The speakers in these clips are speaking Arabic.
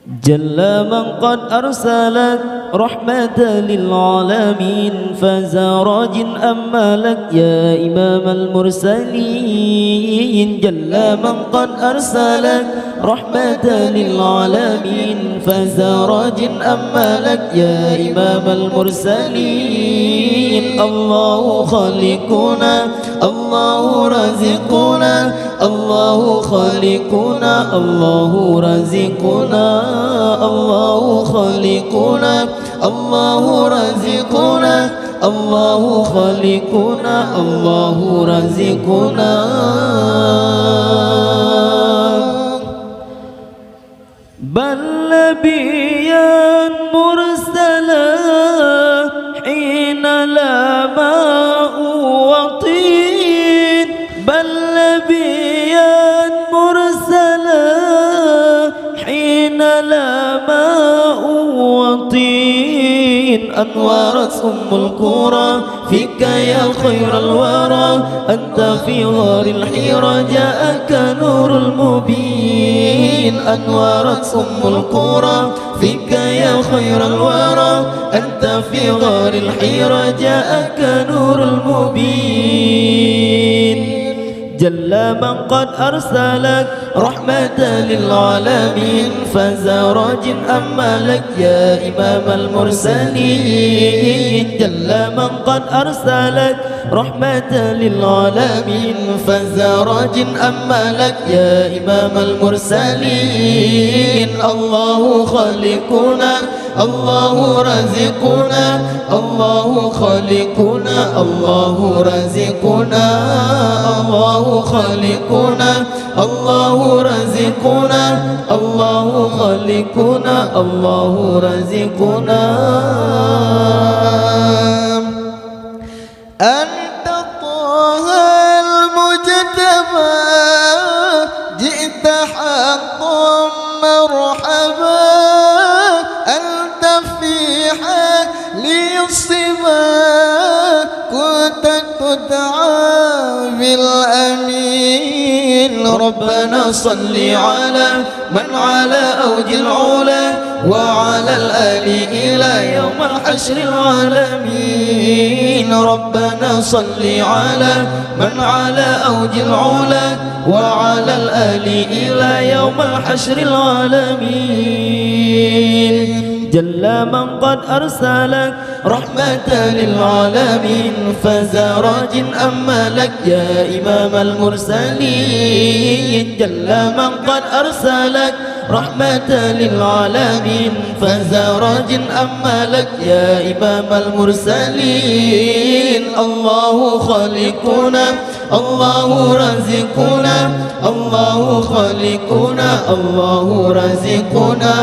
جل من قد أرسلك رحمة للعالمين فزارج أمالك يا إمام المرسلين. جل من قد أرسلك رحمة للعالمين فزارج أمالك يا إمام المرسلين. الله خالقنا الله رازقنا الله خالقنا الله رازقنا الله خالقنا الله رازقنا الله خالقنا الله رازقنا. بل نبيا مرسلا حين لا ماء وطين. بل نبيا مرسلا حين لا ماء وطين. أنوارت أم القرى فيك يا خير الورى أنت في غار الحيرة جاءك نور المبين. أنوارت أم القرى فيك يا خير الورى أنت في غار الحيرة جاءك نور المبين. جل من قد أرسلك رحمة للعالمين فزارج أمالك يا إمام المرسلين. جل من قد أرسلك رحمة للعالمين فزارج أمالك يا إمام المرسلين. الله خالقنا الله رازقنا الله خالقنا الله رازقنا الله خالقنا الله رازقنا الله خالقنا الله رازقنا. أنت طه المجتبى جئت حقا مرحبا. أنت في حالي الصبا كنت تدعى بالأمين. ربنا صل على من على أوج العلا وعلى الآل إلى يوم الحشر العالمين. ربنا صل على من على أوج العلا وعلى الآل إلى يوم الحشر العالمين. جل من قد أرسلك رحمة للعالمين فزارج أمالك يا إمام المرسلين. جل من قد أرسلك رحمة للعالمين فزارج أمالك يا إمام المرسلين. الله خالقنا الله رازقنا الله خالقنا الله رازقنا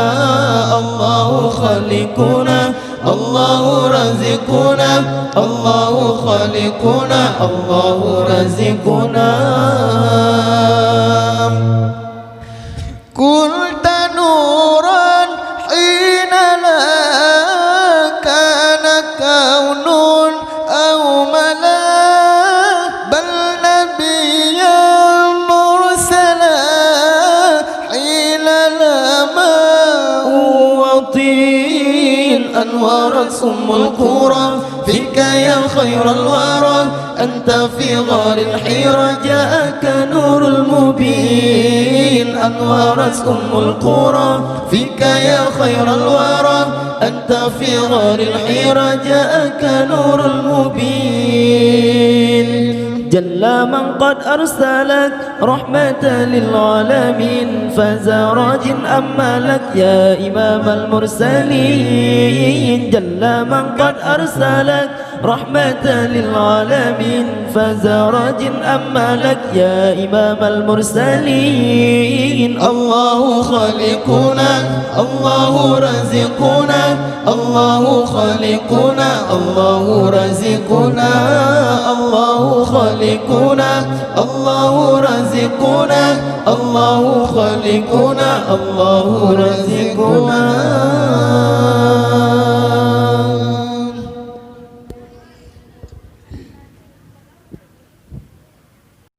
الله خالقنا الله رازقنا الله خالقنا الله رازقنا. كنت نورا حين لا كان كون أو ملا. بل نبيا مرسلا حين لا ماء وطين. أنوارت أم القرى فيك يا خير الورى أنت في غار الحيرة جاءك نور المبين. أنوارت أم القرى فيك يا خير الورى أنت في غار الحيرة جاءك نور المبين. جل من قد أرسلك رحمة للعالمين فزارج أمالك يا إمام المرسلين. جل من قد أرسلك رحمة للعالمين فزارج أمالك يا إمام المرسلين. الله خالقنا الله رازقنا الله خالقنا الله رازقنا الله خالقنا الله رازقنا الله خالقنا الله رازقنا.